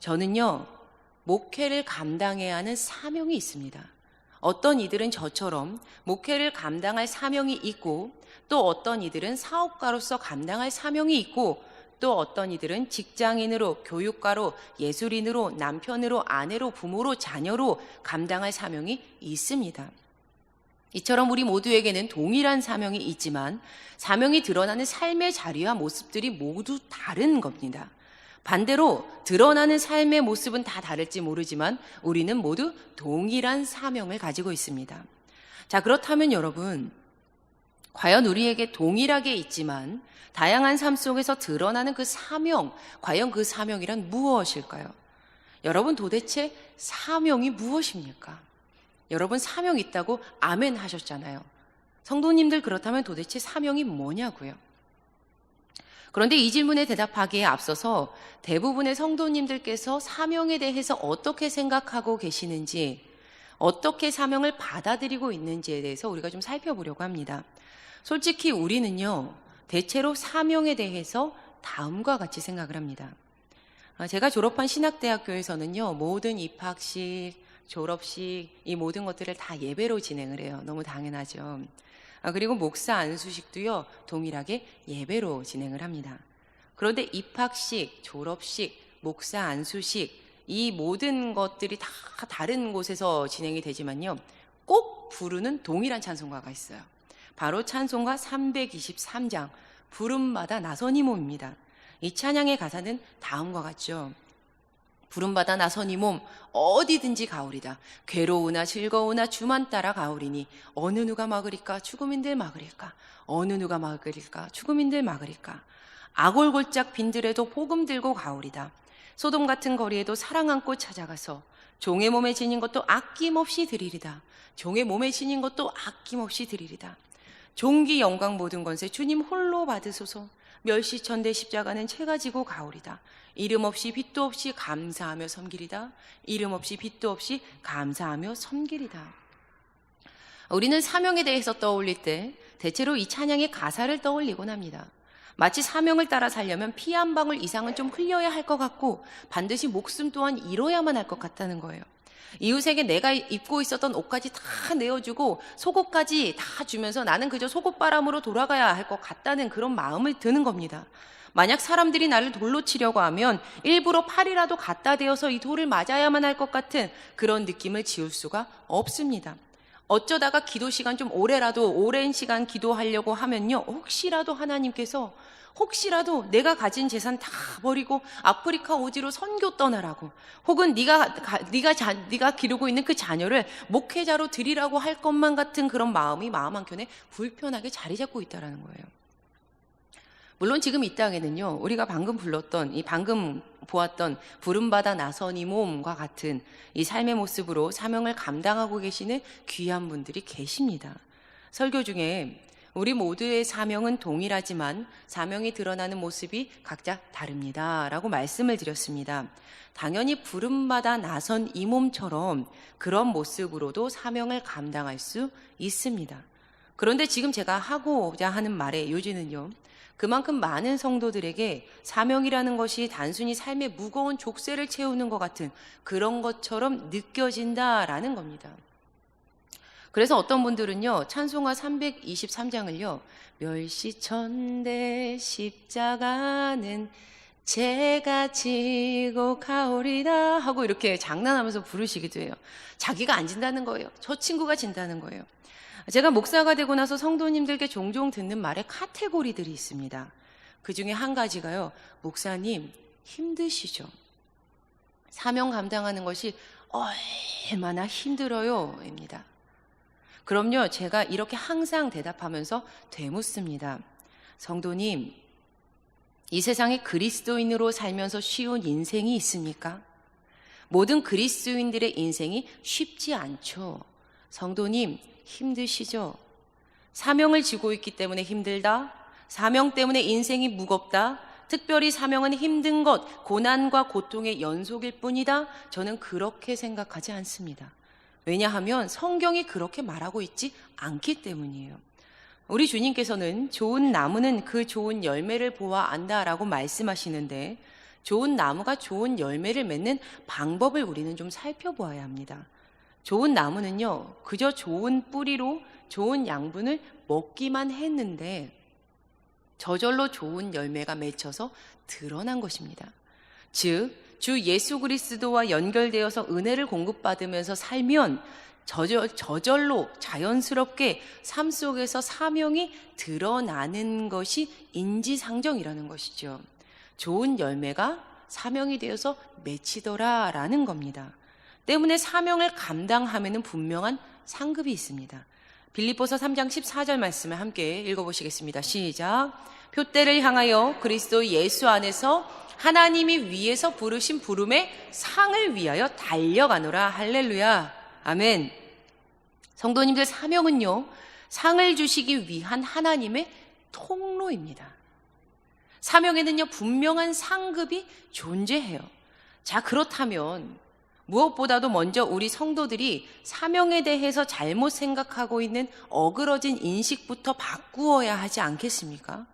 저는요, 목회를 감당해야 하는 사명이 있습니다. 어떤 이들은 저처럼 목회를 감당할 사명이 있고, 또 어떤 이들은 사업가로서 감당할 사명이 있고, 또 어떤 이들은 직장인으로, 교육가로, 예술인으로, 남편으로, 아내로, 부모로, 자녀로 감당할 사명이 있습니다. 이처럼 우리 모두에게는 동일한 사명이 있지만 사명이 드러나는 삶의 자리와 모습들이 모두 다른 겁니다. 반대로 드러나는 삶의 모습은 다 다를지 모르지만 우리는 모두 동일한 사명을 가지고 있습니다. 자, 그렇다면 여러분, 과연 우리에게 동일하게 있지만 다양한 삶 속에서 드러나는 그 사명, 과연 그 사명이란 무엇일까요? 여러분, 도대체 사명이 무엇입니까? 여러분, 사명 있다고 아멘 하셨잖아요. 성도님들, 그렇다면 도대체 사명이 뭐냐고요? 그런데 이 질문에 대답하기에 앞서서 대부분의 성도님들께서 사명에 대해서 어떻게 생각하고 계시는지, 어떻게 사명을 받아들이고 있는지에 대해서 우리가 좀 살펴보려고 합니다. 솔직히 우리는요, 대체로 사명에 대해서 다음과 같이 생각을 합니다. 제가 졸업한 신학대학교에서는요, 모든 입학식, 졸업식, 이 모든 것들을 다 예배로 진행을 해요. 너무 당연하죠. 그리고 목사 안수식도요, 동일하게 예배로 진행을 합니다. 그런데 입학식, 졸업식, 목사 안수식, 이 모든 것들이 다 다른 곳에서 진행이 되지만요, 꼭 부르는 동일한 찬송가가 있어요. 바로 찬송가 323장, 부름받아 나선 이 몸입니다. 이 찬양의 가사는 다음과 같죠. 부름받아 나선 이 몸 어디든지 가오리다. 괴로우나 즐거우나 주만 따라 가오리니 어느 누가 막으리까 죽음인들 막으리까. 어느 누가 막으리까 죽음인들 막으리까. 아골골짝 빈들에도 복음 들고 가오리다. 소돔 같은 거리에도 사랑 안고 찾아가서 종의 몸에 지닌 것도 아낌없이 드리리다. 종의 몸에 지닌 것도 아낌없이 드리리다. 종기 영광 모든 권세 주님 홀로 받으소서. 멸시천대 십자가는 채가 지고 가오리다. 이름 없이 빛도 없이 감사하며 섬기리다. 이름 없이 빛도 없이 감사하며 섬기리다. 우리는 사명에 대해서 떠올릴 때 대체로 이 찬양의 가사를 떠올리곤 합니다. 마치 사명을 따라 살려면 피 한 방울 이상은 좀 흘려야 할 것 같고 반드시 목숨 또한 잃어야만 할 것 같다는 거예요. 이웃에게 내가 입고 있었던 옷까지 다 내어주고 속옷까지 다 주면서 나는 그저 속옷바람으로 돌아가야 할 것 같다는 그런 마음을 드는 겁니다. 만약 사람들이 나를 돌로 치려고 하면 일부러 팔이라도 갖다 대어서 이 돌을 맞아야만 할 것 같은 그런 느낌을 지울 수가 없습니다. 어쩌다가 기도 시간 좀 오랜 시간 기도하려고 하면요, 혹시라도 하나님께서 혹시라도 내가 가진 재산 다 버리고 아프리카 오지로 선교 떠나라고, 혹은 네가 기르고 있는 그 자녀를 목회자로 드리라고 할 것만 같은 그런 마음이 마음 한켠에 불편하게 자리 잡고 있다는 거예요. 물론 지금 이 땅에는요, 우리가 방금 방금 보았던 부름받아 나선 이 몸과 같은 이 삶의 모습으로 사명을 감당하고 계시는 귀한 분들이 계십니다. 설교 중에 우리 모두의 사명은 동일하지만 사명이 드러나는 모습이 각자 다릅니다 라고 말씀을 드렸습니다. 당연히 부름받아 나선 이 몸처럼 그런 모습으로도 사명을 감당할 수 있습니다. 그런데 지금 제가 하고자 하는 말의 요지는요, 그만큼 많은 성도들에게 사명이라는 것이 단순히 삶의 무거운 족쇄를 채우는 것 같은 그런 것처럼 느껴진다라는 겁니다. 그래서 어떤 분들은요, 찬송가 323장을요, 멸시천대 십자가는 제가 지고 가오리다 하고 이렇게 장난하면서 부르시기도 해요. 자기가 안 진다는 거예요. 저 친구가 진다는 거예요. 제가 목사가 되고 나서 성도님들께 종종 듣는 말에 카테고리들이 있습니다. 그 중에 한 가지가요, 목사님 힘드시죠? 사명 감당하는 것이 얼마나 힘들어요 입니다. 그럼요, 제가 이렇게 항상 대답하면서 되묻습니다. 성도님, 이 세상에 그리스도인으로 살면서 쉬운 인생이 있습니까? 모든 그리스도인들의 인생이 쉽지 않죠. 성도님, 힘드시죠? 사명을 지고 있기 때문에 힘들다? 사명 때문에 인생이 무겁다? 특별히 사명은 힘든 것, 고난과 고통의 연속일 뿐이다? 저는 그렇게 생각하지 않습니다. 왜냐하면 성경이 그렇게 말하고 있지 않기 때문이에요. 우리 주님께서는 좋은 나무는 그 좋은 열매를 보아 안다라고 말씀하시는데, 좋은 나무가 좋은 열매를 맺는 방법을 우리는 좀 살펴보아야 합니다. 좋은 나무는요, 그저 좋은 뿌리로 좋은 양분을 먹기만 했는데 저절로 좋은 열매가 맺혀서 드러난 것입니다. 즉, 주 예수 그리스도와 연결되어서 은혜를 공급받으면서 살면 저절로 자연스럽게 삶 속에서 사명이 드러나는 것이 인지상정이라는 것이죠. 좋은 열매가 사명이 되어서 맺히더라라는 겁니다. 때문에 사명을 감당하면 분명한 상급이 있습니다. 빌립보서 3장 14절 말씀을 함께 읽어보시겠습니다. 시작. 표대를 향하여 그리스도 예수 안에서 하나님이 위에서 부르신 부름의 상을 위하여 달려가노라. 할렐루야. 아멘. 성도님들, 사명은요, 상을 주시기 위한 하나님의 통로입니다. 사명에는요, 분명한 상급이 존재해요. 자, 그렇다면 무엇보다도 먼저 우리 성도들이 사명에 대해서 잘못 생각하고 있는 어그러진 인식부터 바꾸어야 하지 않겠습니까?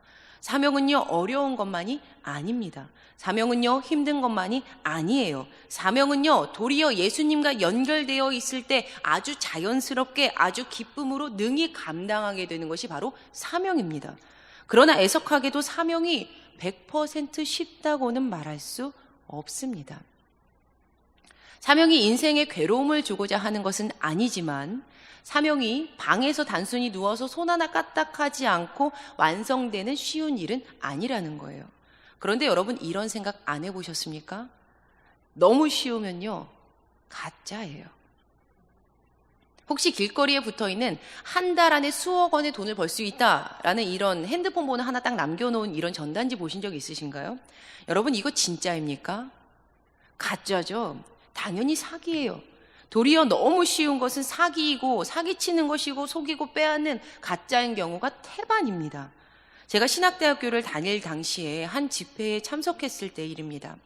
사명은요, 어려운 것만이 아닙니다. 사명은요, 힘든 것만이 아니에요. 사명은요, 도리어 예수님과 연결되어 있을 때 아주 자연스럽게 아주 기쁨으로 능히 감당하게 되는 것이 바로 사명입니다. 그러나 애석하게도 사명이 100% 쉽다고는 말할 수 없습니다. 사명이 인생에 괴로움을 주고자 하는 것은 아니지만 사명이 방에서 단순히 누워서 손 하나 까딱하지 않고 완성되는 쉬운 일은 아니라는 거예요. 그런데 여러분, 이런 생각 안 해보셨습니까? 너무 쉬우면요, 가짜예요. 혹시 길거리에 붙어있는 한 달 안에 수억 원의 돈을 벌 수 있다라는 이런 핸드폰 번호 하나 딱 남겨놓은 이런 전단지 보신 적 있으신가요? 여러분, 이거 진짜입니까? 가짜죠. 당연히 사기예요. 도리어 너무 쉬운 것은 사기이고 사기치는 것이고 속이고 빼앗는 가짜인 경우가 태반입니다. 제가 신학대학교를 다닐 당시에 한 집회에 참석했을 때 일입니다.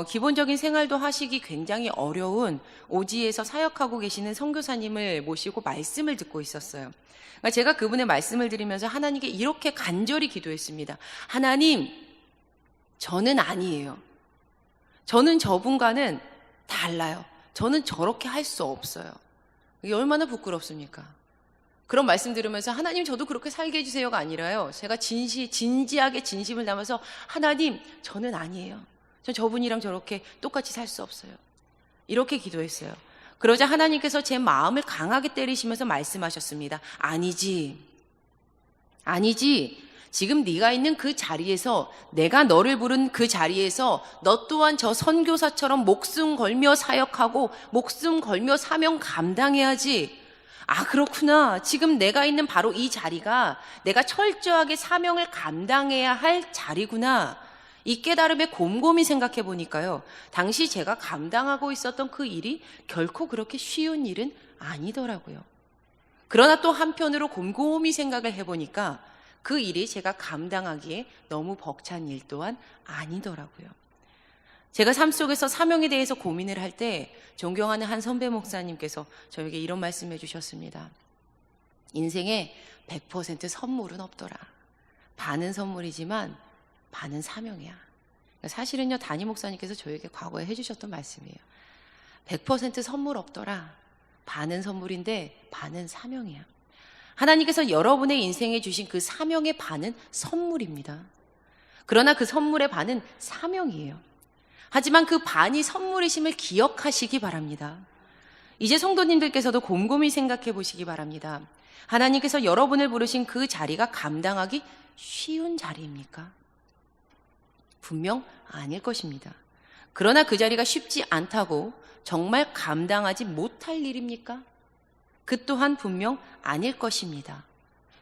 기본적인 생활도 하시기 굉장히 어려운 오지에서 사역하고 계시는 선교사님을 모시고 말씀을 듣고 있었어요. 그러니까 제가 그분의 말씀을 들으면서 하나님께 이렇게 간절히 기도했습니다. 하나님, 저는 아니에요. 저는 저분과는 달라요. 저는 저렇게 할 수 없어요. 이게 얼마나 부끄럽습니까? 그런 말씀 들으면서 하나님, 저도 그렇게 살게 해주세요가 아니라요, 제가 진지하게 진심을 담아서 하나님, 저는 아니에요. 전 저분이랑 저렇게 똑같이 살 수 없어요. 이렇게 기도했어요. 그러자 하나님께서 제 마음을 강하게 때리시면서 말씀하셨습니다. 아니지. 지금 네가 있는 그 자리에서, 내가 너를 부른 그 자리에서 너 또한 저 선교사처럼 목숨 걸며 사역하고 목숨 걸며 사명 감당해야지. 아, 그렇구나. 지금 내가 있는 바로 이 자리가 내가 철저하게 사명을 감당해야 할 자리구나. 이 깨달음에 곰곰이 생각해 보니까요, 당시 제가 감당하고 있었던 그 일이 결코 그렇게 쉬운 일은 아니더라고요. 그러나 또 한편으로 곰곰이 생각을 해보니까 그 일이 제가 감당하기에 너무 벅찬 일 또한 아니더라고요. 제가 삶 속에서 사명에 대해서 고민을 할 때 존경하는 한 선배 목사님께서 저에게 이런 말씀해 주셨습니다. 인생에 100% 선물은 없더라. 반은 선물이지만 반은 사명이야. 사실은요, 담임 목사님께서 저에게 과거에 해주셨던 말씀이에요. 100% 선물 없더라. 반은 선물인데 반은 사명이야. 하나님께서 여러분의 인생에 주신 그 사명의 반은 선물입니다. 그러나 그 선물의 반은 사명이에요. 하지만 그 반이 선물이심을 기억하시기 바랍니다. 이제 성도님들께서도 곰곰이 생각해 보시기 바랍니다. 하나님께서 여러분을 부르신 그 자리가 감당하기 쉬운 자리입니까? 분명 아닐 것입니다. 그러나 그 자리가 쉽지 않다고 정말 감당하지 못할 일입니까? 그 또한 분명 아닐 것입니다.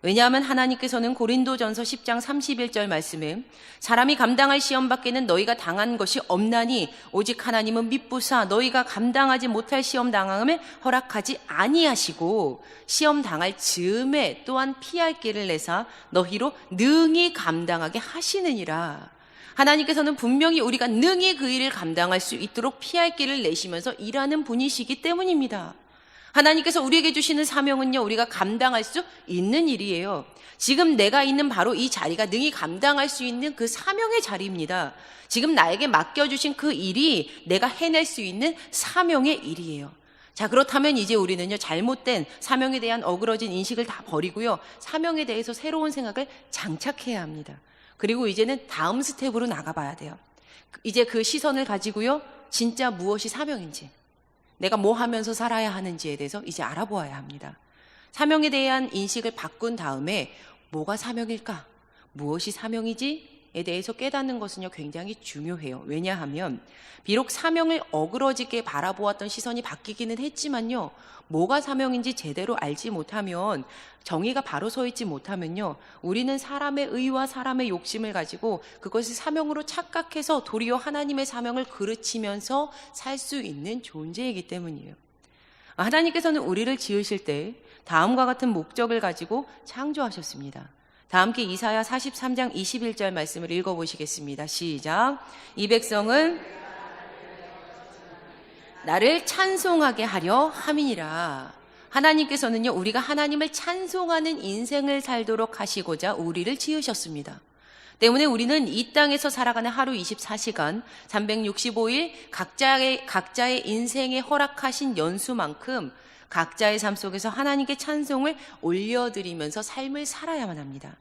왜냐하면 하나님께서는 고린도전서 10장 31절 말씀에 사람이 감당할 시험 밖에는 너희가 당한 것이 없나니 오직 하나님은 미쁘사 너희가 감당하지 못할 시험 당함을 허락하지 아니하시고 시험 당할 즈음에 또한 피할 길을 내사 너희로 능히 감당하게 하시느니라. 하나님께서는 분명히 우리가 능히 그 일을 감당할 수 있도록 피할 길을 내시면서 일하는 분이시기 때문입니다. 하나님께서 우리에게 주시는 사명은요, 우리가 감당할 수 있는 일이에요. 지금 내가 있는 바로 이 자리가 능히 감당할 수 있는 그 사명의 자리입니다. 지금 나에게 맡겨주신 그 일이 내가 해낼 수 있는 사명의 일이에요. 자, 그렇다면 이제 우리는요, 잘못된 사명에 대한 어그러진 인식을 다 버리고요, 사명에 대해서 새로운 생각을 장착해야 합니다. 그리고 이제는 다음 스텝으로 나가봐야 돼요. 이제 그 시선을 가지고요, 진짜 무엇이 사명인지, 내가 뭐 하면서 살아야 하는지에 대해서 이제 알아보아야 합니다. 사명에 대한 인식을 바꾼 다음에 뭐가 사명일까? 무엇이 사명이지?에 대해서 깨닫는 것은요, 굉장히 중요해요. 왜냐하면 비록 사명을 어그러지게 바라보았던 시선이 바뀌기는 했지만요, 뭐가 사명인지 제대로 알지 못하면, 정의가 바로 서 있지 못하면요, 우리는 사람의 의와 사람의 욕심을 가지고 그것을 사명으로 착각해서 도리어 하나님의 사명을 그르치면서 살 수 있는 존재이기 때문이에요. 하나님께서는 우리를 지으실 때 다음과 같은 목적을 가지고 창조하셨습니다. 다 함께 이사야 43장 21절 말씀을 읽어보시겠습니다. 시작. 이 백성은 나를 찬송하게 하려 함이니라. 하나님께서는요, 우리가 하나님을 찬송하는 인생을 살도록 하시고자 우리를 지으셨습니다. 때문에 우리는 이 땅에서 살아가는 하루 24시간 365일 각자의 인생에 허락하신 연수만큼 각자의 삶 속에서 하나님께 찬송을 올려드리면서 삶을 살아야만 합니다.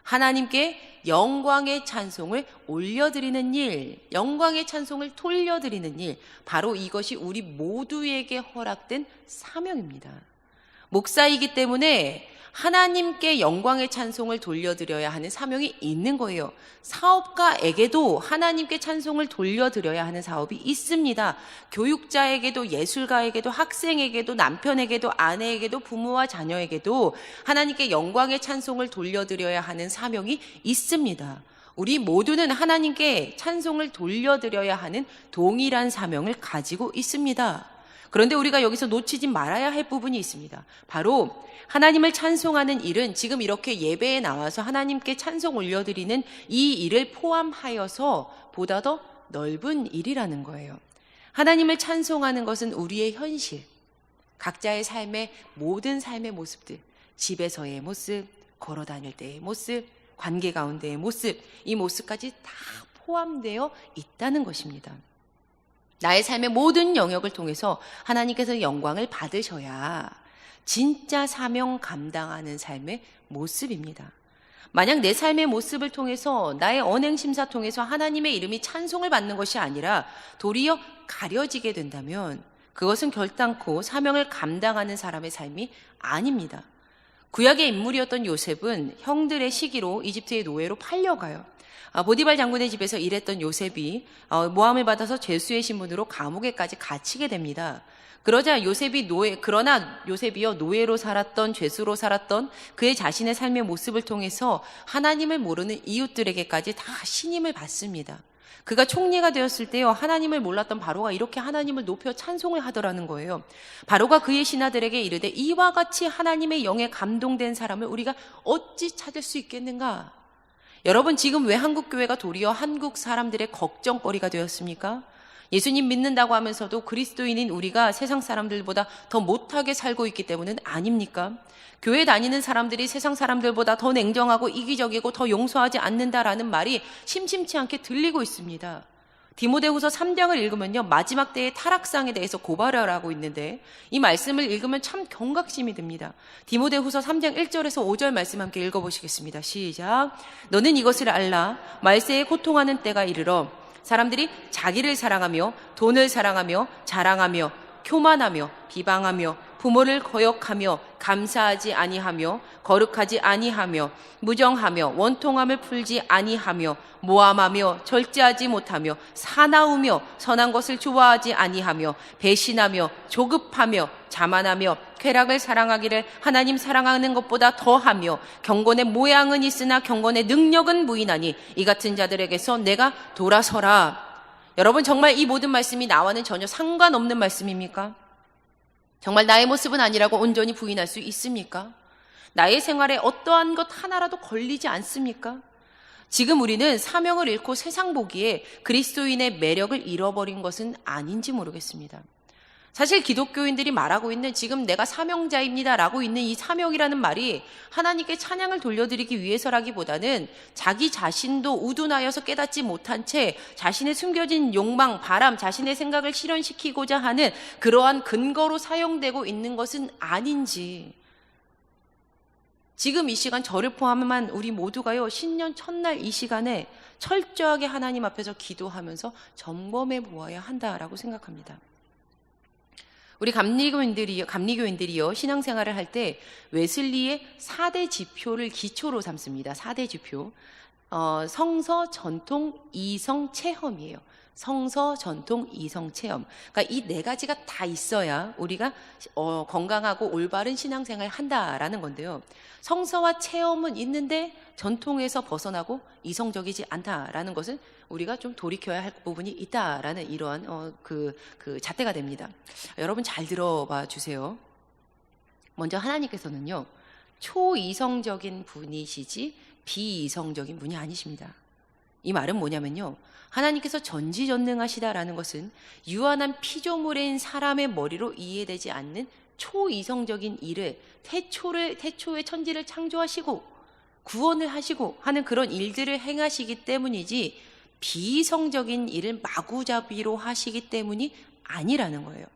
하나님께 영광의 찬송을 올려드리는 일, 영광의 찬송을 돌려드리는 일, 바로 이것이 우리 모두에게 허락된 사명입니다. 목사이기 때문에 하나님께 영광의 찬송을 돌려드려야 하는 사명이 있는 거예요. 사업가에게도 하나님께 찬송을 돌려드려야 하는 사업이 있습니다. 교육자에게도, 예술가에게도, 학생에게도, 남편에게도, 아내에게도, 부모와 자녀에게도 하나님께 영광의 찬송을 돌려드려야 하는 사명이 있습니다. 우리 모두는 하나님께 찬송을 돌려드려야 하는 동일한 사명을 가지고 있습니다. 그런데 우리가 여기서 놓치지 말아야 할 부분이 있습니다. 바로 하나님을 찬송하는 일은 지금 이렇게 예배에 나와서 하나님께 찬송 올려드리는 이 일을 포함하여서 보다 더 넓은 일이라는 거예요. 하나님을 찬송하는 것은 우리의 현실, 각자의 삶의 모든 삶의 모습들, 집에서의 모습, 걸어 다닐 때의 모습, 관계 가운데의 모습, 이 모습까지 다 포함되어 있다는 것입니다. 나의 삶의 모든 영역을 통해서 하나님께서 영광을 받으셔야 진짜 사명 감당하는 삶의 모습입니다. 만약 내 삶의 모습을 통해서, 나의 언행심사 통해서 하나님의 이름이 찬송을 받는 것이 아니라 도리어 가려지게 된다면 그것은 결단코 사명을 감당하는 사람의 삶이 아닙니다. 구약의 인물이었던 요셉은 형들의 시기로 이집트의 노예로 팔려가요. 보디발 장군의 집에서 일했던 요셉이 모함을 받아서 죄수의 신분으로 감옥에까지 갇히게 됩니다. 그러나 요셉이요, 노예로 살았던, 죄수로 살았던 그의 자신의 삶의 모습을 통해서 하나님을 모르는 이웃들에게까지 다 신임을 받습니다. 그가 총리가 되었을 때요, 하나님을 몰랐던 바로가 이렇게 하나님을 높여 찬송을 하더라는 거예요. 바로가 그의 신하들에게 이르되 이와 같이 하나님의 영에 감동된 사람을 우리가 어찌 찾을 수 있겠는가? 여러분, 지금 왜 한국교회가 도리어 한국 사람들의 걱정거리가 되었습니까? 예수님 믿는다고 하면서도 그리스도인인 우리가 세상 사람들보다 더 못하게 살고 있기 때문은 아닙니까? 교회 다니는 사람들이 세상 사람들보다 더 냉정하고 이기적이고 더 용서하지 않는다라는 말이 심심치 않게 들리고 있습니다. 디모데후서 3장을 읽으면요, 마지막 때의 타락상에 대해서 고발을 하고 있는데 이 말씀을 읽으면 참 경각심이 듭니다. 디모데후서 3장 1절에서 5절 말씀 함께 읽어보시겠습니다. 시작. 너는 이것을 알라. 말세에 고통하는 때가 이르러 사람들이 자기를 사랑하며 돈을 사랑하며 자랑하며 교만하며 비방하며 부모를 거역하며 감사하지 아니하며 거룩하지 아니하며 무정하며 원통함을 풀지 아니하며 모함하며 절제하지 못하며 사나우며 선한 것을 좋아하지 아니하며 배신하며 조급하며 자만하며 쾌락을 사랑하기를 하나님 사랑하는 것보다 더하며 경건의 모양은 있으나 경건의 능력은 무인하니 이 같은 자들에게서 내가 돌아서라. 여러분, 정말 이 모든 말씀이 나와는 전혀 상관없는 말씀입니까? 정말 나의 모습은 아니라고 온전히 부인할 수 있습니까? 나의 생활에 어떠한 것 하나라도 걸리지 않습니까? 지금 우리는 사명을 잃고 세상 보기에 그리스도인의 매력을 잃어버린 것은 아닌지 모르겠습니다. 사실 기독교인들이 말하고 있는 지금 내가 사명자입니다 라고 있는 이 사명이라는 말이 하나님께 찬양을 돌려드리기 위해서라기보다는 자기 자신도 우둔하여서 깨닫지 못한 채 자신의 숨겨진 욕망, 바람, 자신의 생각을 실현시키고자 하는 그러한 근거로 사용되고 있는 것은 아닌지, 지금 이 시간 저를 포함한 우리 모두가요, 신년 첫날 이 시간에 철저하게 하나님 앞에서 기도하면서 점검해 보아야 한다라고 생각합니다. 우리 감리교인들이요, 신앙생활을 할 때 웨슬리의 4대 지표를 기초로 삼습니다. 4대 지표. 성서, 전통, 이성, 체험이에요. 성서, 전통, 이성, 체험. 그러니까 이 네 가지가 다 있어야 우리가 건강하고 올바른 신앙생활을 한다라는 건데요. 성서와 체험은 있는데 전통에서 벗어나고 이성적이지 않다라는 것은 우리가 좀 돌이켜야 할 부분이 있다라는 이러한 그 잣대가 됩니다. 여러분 잘 들어봐 주세요. 먼저 하나님께서는요, 초이성적인 분이시지 비이성적인 분이 아니십니다. 이 말은 뭐냐면요, 하나님께서 전지전능하시다라는 것은 유한한 피조물인 사람의 머리로 이해되지 않는 초이성적인 일을 태초에 천지를 창조하시고 구원을 하시고 하는 그런 일들을 행하시기 때문이지 비이성적인 일을 마구잡이로 하시기 때문이 아니라는 거예요.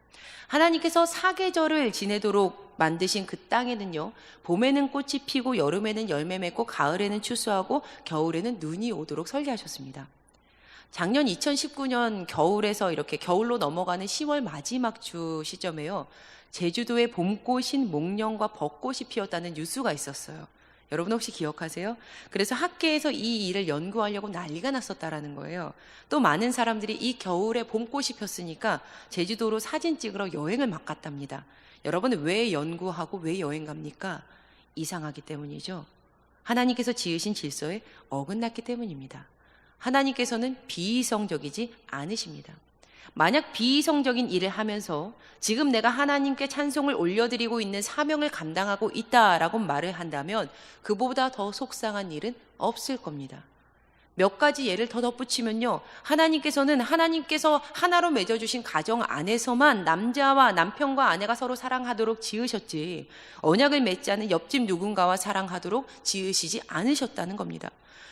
하나님께서 사계절을 지내도록 만드신 그 땅에는요, 봄에는 꽃이 피고 여름에는 열매 맺고 가을에는 추수하고 겨울에는 눈이 오도록 설계하셨습니다. 작년 2019년 겨울에서 이렇게 겨울로 넘어가는 10월 마지막 주 시점에요, 제주도에 봄꽃인 목련과 벚꽃이 피었다는 뉴스가 있었어요. 여러분 혹시 기억하세요? 그래서 학계에서 이 일을 연구하려고 난리가 났었다라는 거예요. 또 많은 사람들이 이 겨울에 봄꽃이 폈으니까 제주도로 사진 찍으러 여행을 막 갔답니다. 여러분 왜 연구하고 왜 여행 갑니까? 이상하기 때문이죠. 하나님께서 지으신 질서에 어긋났기 때문입니다. 하나님께서는 비이성적이지 않으십니다. 만약 비이성적인 일을 하면서 지금 내가 하나님께 찬송을 올려드리고 있는 사명을 감당하고 있다라고 말을 한다면 그보다 더 속상한 일은 없을 겁니다. 몇 가지 예를 더 덧붙이면요, 하나님께서 하나로 맺어주신 가정 안에서만 남자와 남편과 아내가 서로 사랑하도록 지으셨지 언약을 맺지 않은 옆집 누군가와 사랑하도록 지으시지 않으셨다는 겁니다.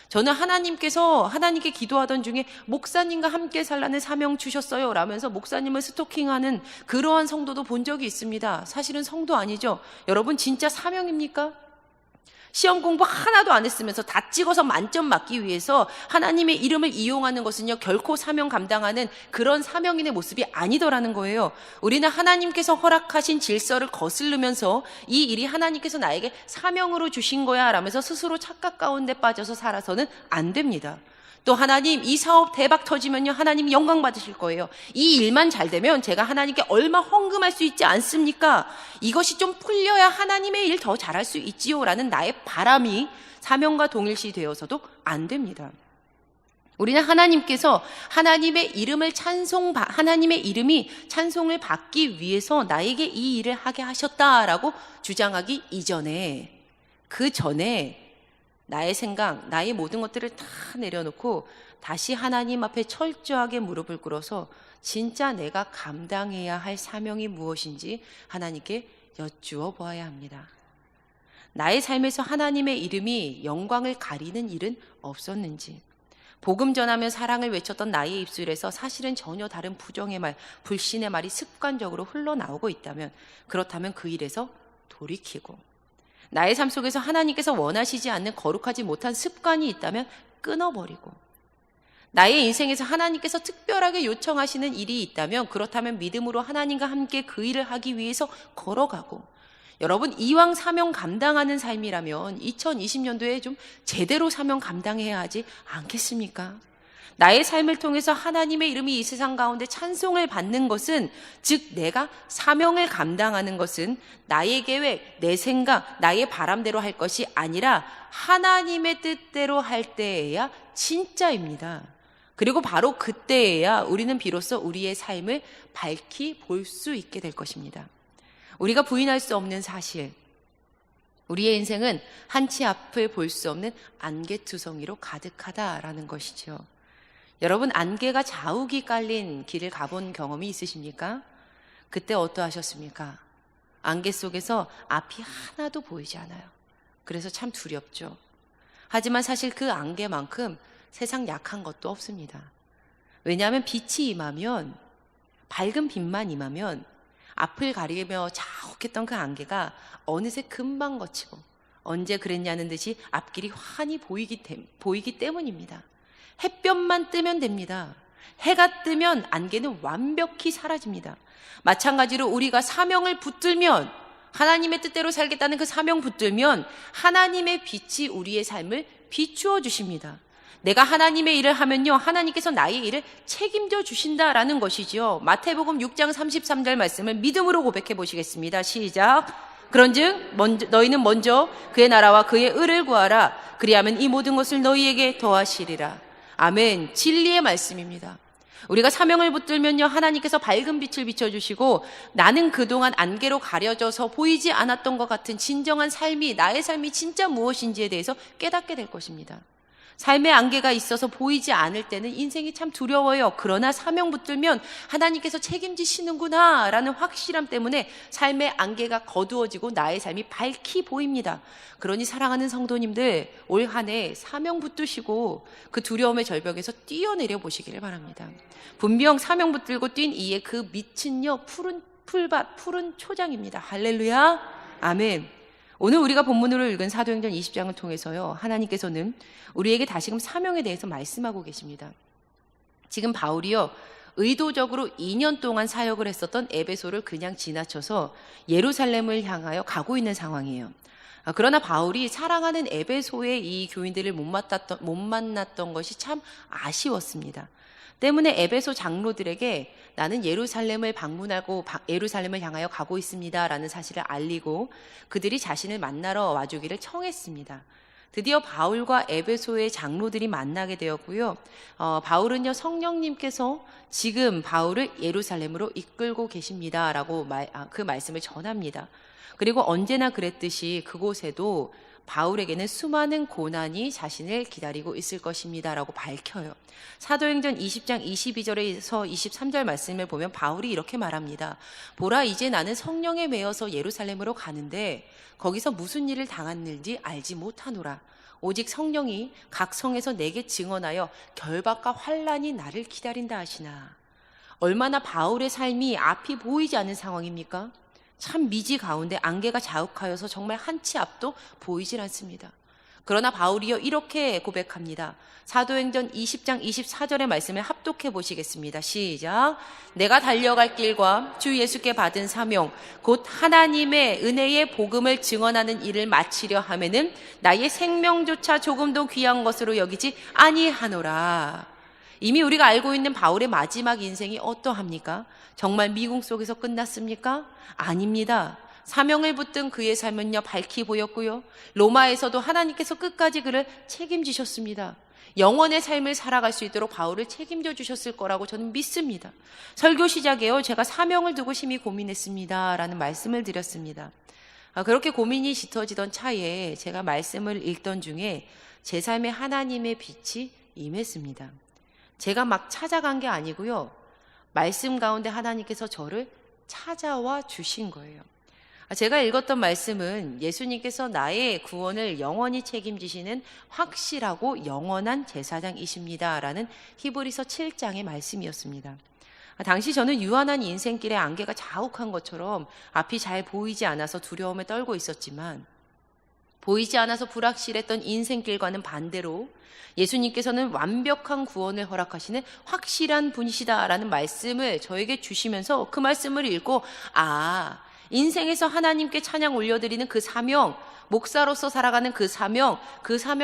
저는 하나님께 기도하던 중에 목사님과 함께 살라는 사명 주셨어요 라면서 목사님을 스토킹하는 그러한 성도도 본 적이 있습니다. 사실은 성도 아니죠. 여러분 진짜 사명입니까? 시험 공부 하나도 안 했으면서 다 찍어서 만점 맞기 위해서 하나님의 이름을 이용하는 것은요, 결코 사명 감당하는 그런 사명인의 모습이 아니더라는 거예요. 우리는 하나님께서 허락하신 질서를 거스르면서 이 일이 하나님께서 나에게 사명으로 주신 거야 라면서 스스로 착각 가운데 빠져서 살아서는 안 됩니다. 또 하나님, 이 사업 대박 터지면요, 하나님이 영광 받으실 거예요. 이 일만 잘 되면 제가 하나님께 얼마 헌금할 수 있지 않습니까? 이것이 좀 풀려야 하나님의 일 더 잘할 수 있지요 라는 나의 바람이 사명과 동일시 되어서도 안 됩니다. 우리는 하나님께서 하나님의 이름이 찬송을 받기 위해서 나에게 이 일을 하게 하셨다라고 주장하기 이전에, 그 전에 나의 생각, 나의 모든 것들을 다 내려놓고 다시 하나님 앞에 철저하게 무릎을 꿇어서 진짜 내가 감당해야 할 사명이 무엇인지 하나님께 여쭈어 보아야 합니다. 나의 삶에서 하나님의 이름이 영광을 가리는 일은 없었는지, 복음 전하며 사랑을 외쳤던 나의 입술에서 사실은 전혀 다른 부정의 말, 불신의 말이 습관적으로 흘러나오고 있다면, 그렇다면 그 일에서 돌이키고, 나의 삶 속에서 하나님께서 원하시지 않는 거룩하지 못한 습관이 있다면 끊어버리고, 나의 인생에서 하나님께서 특별하게 요청하시는 일이 있다면 그렇다면 믿음으로 하나님과 함께 그 일을 하기 위해서 걸어가고, 여러분 이왕 사명 감당하는 삶이라면 2020년도에 좀 제대로 사명 감당해야 하지 않겠습니까? 나의 삶을 통해서 하나님의 이름이 이 세상 가운데 찬송을 받는 것은, 즉 내가 사명을 감당하는 것은 나의 계획, 내 생각, 나의 바람대로 할 것이 아니라 하나님의 뜻대로 할 때에야 진짜입니다. 그리고 바로 그때에야 우리는 비로소 우리의 삶을 밝히 볼 수 있게 될 것입니다. 우리가 부인할 수 없는 사실, 우리의 인생은 한치 앞을 볼 수 없는 안개투성이로 가득하다라는 것이죠. 여러분 안개가 자욱이 깔린 길을 가본 경험이 있으십니까? 그때 어떠하셨습니까? 안개 속에서 앞이 하나도 보이지 않아요. 그래서 참 두렵죠. 하지만 사실 그 안개만큼 세상 약한 것도 없습니다. 왜냐하면 빛이 임하면, 밝은 빛만 임하면 앞을 가리며 자욱했던 그 안개가 어느새 금방 걷히고 언제 그랬냐는 듯이 앞길이 환히 보이기 때문입니다. 햇볕만 뜨면 됩니다. 해가 뜨면 안개는 완벽히 사라집니다. 마찬가지로 우리가 사명을 붙들면, 하나님의 뜻대로 살겠다는 그 사명 붙들면 하나님의 빛이 우리의 삶을 비추어 주십니다. 내가 하나님의 일을 하면요, 하나님께서 나의 일을 책임져 주신다라는 것이죠. 마태복음 6장 33절 말씀을 믿음으로 고백해 보시겠습니다. 시작. 그런즉 너희는 먼저 그의 나라와 그의 의를 구하라. 그리하면 이 모든 것을 너희에게 더하시리라. 아멘. 진리의 말씀입니다. 우리가 사명을 붙들면요, 하나님께서 밝은 빛을 비춰주시고 나는 그동안 안개로 가려져서 보이지 않았던 것 같은 진정한 삶이, 나의 삶이 진짜 무엇인지에 대해서 깨닫게 될 것입니다. 삶의 안개가 있어서 보이지 않을 때는 인생이 참 두려워요. 그러나 사명 붙들면 하나님께서 책임지시는구나 라는 확실함 때문에 삶의 안개가 거두어지고 나의 삶이 밝히 보입니다. 그러니 사랑하는 성도님들, 올 한 해 사명 붙드시고 그 두려움의 절벽에서 뛰어내려 보시기를 바랍니다. 분명 사명 붙들고 뛴 이의 그 밑은요, 푸른 풀밭, 푸른 초장입니다. 할렐루야, 아멘. 오늘 우리가 본문으로 읽은 사도행전 20장을 통해서요, 하나님께서는 우리에게 다시금 사명에 대해서 말씀하고 계십니다. 지금 바울이요, 의도적으로 2년 동안 사역을 했었던 에베소를 그냥 지나쳐서 예루살렘을 향하여 가고 있는 상황이에요. 그러나 바울이 사랑하는 에베소의 이 교인들을 못 만났던 것이 참 아쉬웠습니다. 때문에 에베소 장로들에게 나는 예루살렘을 방문하고 예루살렘을 향하여 가고 있습니다 라는 사실을 알리고 그들이 자신을 만나러 와주기를 청했습니다. 드디어 바울과 에베소의 장로들이 만나게 되었고요. 바울은요, 성령님께서 지금 바울을 예루살렘으로 이끌고 계십니다 라고 그 말씀을 전합니다. 그리고 언제나 그랬듯이 그곳에도 바울에게는 수많은 고난이 자신을 기다리고 있을 것입니다 라고 밝혀요. 사도행전 20장 22절에서 23절 말씀을 보면 바울이 이렇게 말합니다. 보라, 이제 나는 성령에 매여서 예루살렘으로 가는데 거기서 무슨 일을 당하는지 알지 못하노라. 오직 성령이 각 성에서 내게 증언하여 결박과 환난이 나를 기다린다 하시나. 얼마나 바울의 삶이 앞이 보이지 않는 상황입니까? 참 미지 가운데 안개가 자욱하여서 정말 한 치 앞도 보이질 않습니다. 그러나 바울이요, 이렇게 고백합니다. 사도행전 20장 24절의 말씀을 합독해 보시겠습니다. 시작. 내가 달려갈 길과 주 예수께 받은 사명 곧 하나님의 은혜의 복음을 증언하는 일을 마치려 하면은 나의 생명조차 조금도 귀한 것으로 여기지 아니하노라. 이미 우리가 알고 있는 바울의 마지막 인생이 어떠합니까? 정말 미궁 속에서 끝났습니까? 아닙니다. 사명을 붙든 그의 삶은요, 밝히 보였고요. 로마에서도 하나님께서 끝까지 그를 책임지셨습니다. 영원의 삶을 살아갈 수 있도록 바울을 책임져 주셨을 거라고 저는 믿습니다. 설교 시작에요, 제가 사명을 두고 심히 고민했습니다 라는 말씀을 드렸습니다. 그렇게 고민이 짙어지던 차에 제가 말씀을 읽던 중에 제 삶에 하나님의 빛이 임했습니다. 제가 막 찾아간 게 아니고요, 말씀 가운데 하나님께서 저를 찾아와 주신 거예요. 제가 읽었던 말씀은 예수님께서 나의 구원을 영원히 책임지시는 확실하고 영원한 제사장이십니다 라는 히브리서 7장의 말씀이었습니다. 당시 저는 유한한 인생길에 안개가 자욱한 것처럼 앞이 잘 보이지 않아서 두려움에 떨고 있었지만, 보이지 않아서 불확실했던 인생길과는 반대로 예수님께서는 완벽한 구원을 허락하시는 확실한 분이시다라는 말씀을 저에게 주시면서 그 말씀을 읽고, 인생에서 하나님께 찬양 올려드리는 그 사명, 목사로서 살아가는 그 사명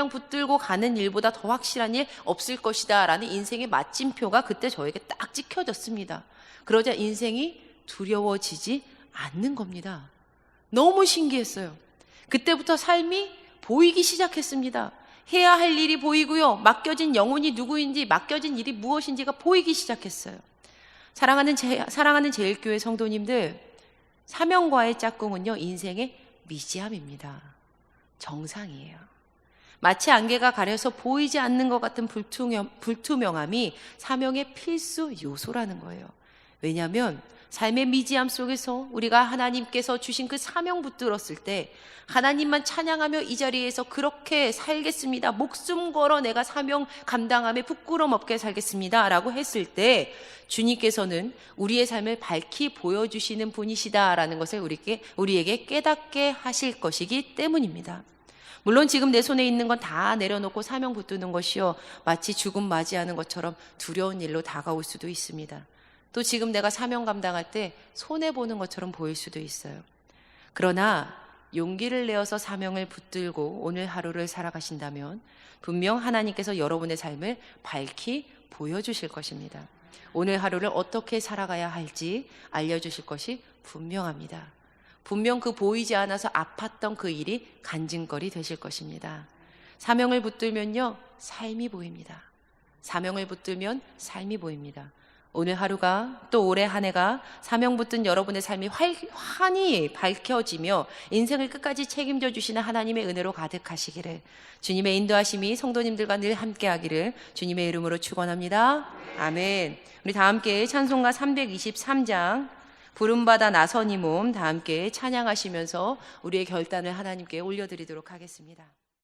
붙들고 가는 일보다 더 확실한 일 없을 것이다 라는 인생의 마침표가 그때 저에게 딱 찍혀졌습니다. 그러자 인생이 두려워지지 않는 겁니다. 너무 신기했어요. 그때부터 삶이 보이기 시작했습니다. 해야 할 일이 보이고요, 맡겨진 영혼이 누구인지, 맡겨진 일이 무엇인지가 보이기 시작했어요. 사랑하는 제일교회 성도님들, 사명과의 짝꿍은요, 인생의 미지함입니다. 정상이에요. 마치 안개가 가려서 보이지 않는 것 같은 불투명함이 사명의 필수 요소라는 거예요. 왜냐하면 삶의 미지함 속에서 우리가 하나님께서 주신 그 사명 붙들었을 때 하나님만 찬양하며 이 자리에서 그렇게 살겠습니다. 목숨 걸어 내가 사명 감당함에 부끄럼 없게 살겠습니다 라고 했을 때 주님께서는 우리의 삶을 밝히 보여주시는 분이시다라는 것을 우리에게 깨닫게 하실 것이기 때문입니다. 물론 지금 내 손에 있는 건 다 내려놓고 사명 붙드는 것이요, 마치 죽음 맞이하는 것처럼 두려운 일로 다가올 수도 있습니다. 또 지금 내가 사명 감당할 때 손해보는 것처럼 보일 수도 있어요. 그러나 용기를 내어서 사명을 붙들고 오늘 하루를 살아가신다면 분명 하나님께서 여러분의 삶을 밝히 보여주실 것입니다. 오늘 하루를 어떻게 살아가야 할지 알려주실 것이 분명합니다. 분명 그 보이지 않아서 아팠던 그 일이 간증거리 되실 것입니다. 사명을 붙들면요, 삶이 보입니다. 사명을 붙들면 삶이 보입니다. 오늘 하루가 또 올해 한 해가 사명 붙든 여러분의 삶이 환히 밝혀지며 인생을 끝까지 책임져 주시는 하나님의 은혜로 가득하시기를, 주님의 인도하심이 성도님들과 늘 함께하기를 주님의 이름으로 축원합니다. 아멘. 우리 다 함께 찬송가 323장 부름받아 나선 이 몸 다 함께 찬양하시면서 우리의 결단을 하나님께 올려드리도록 하겠습니다.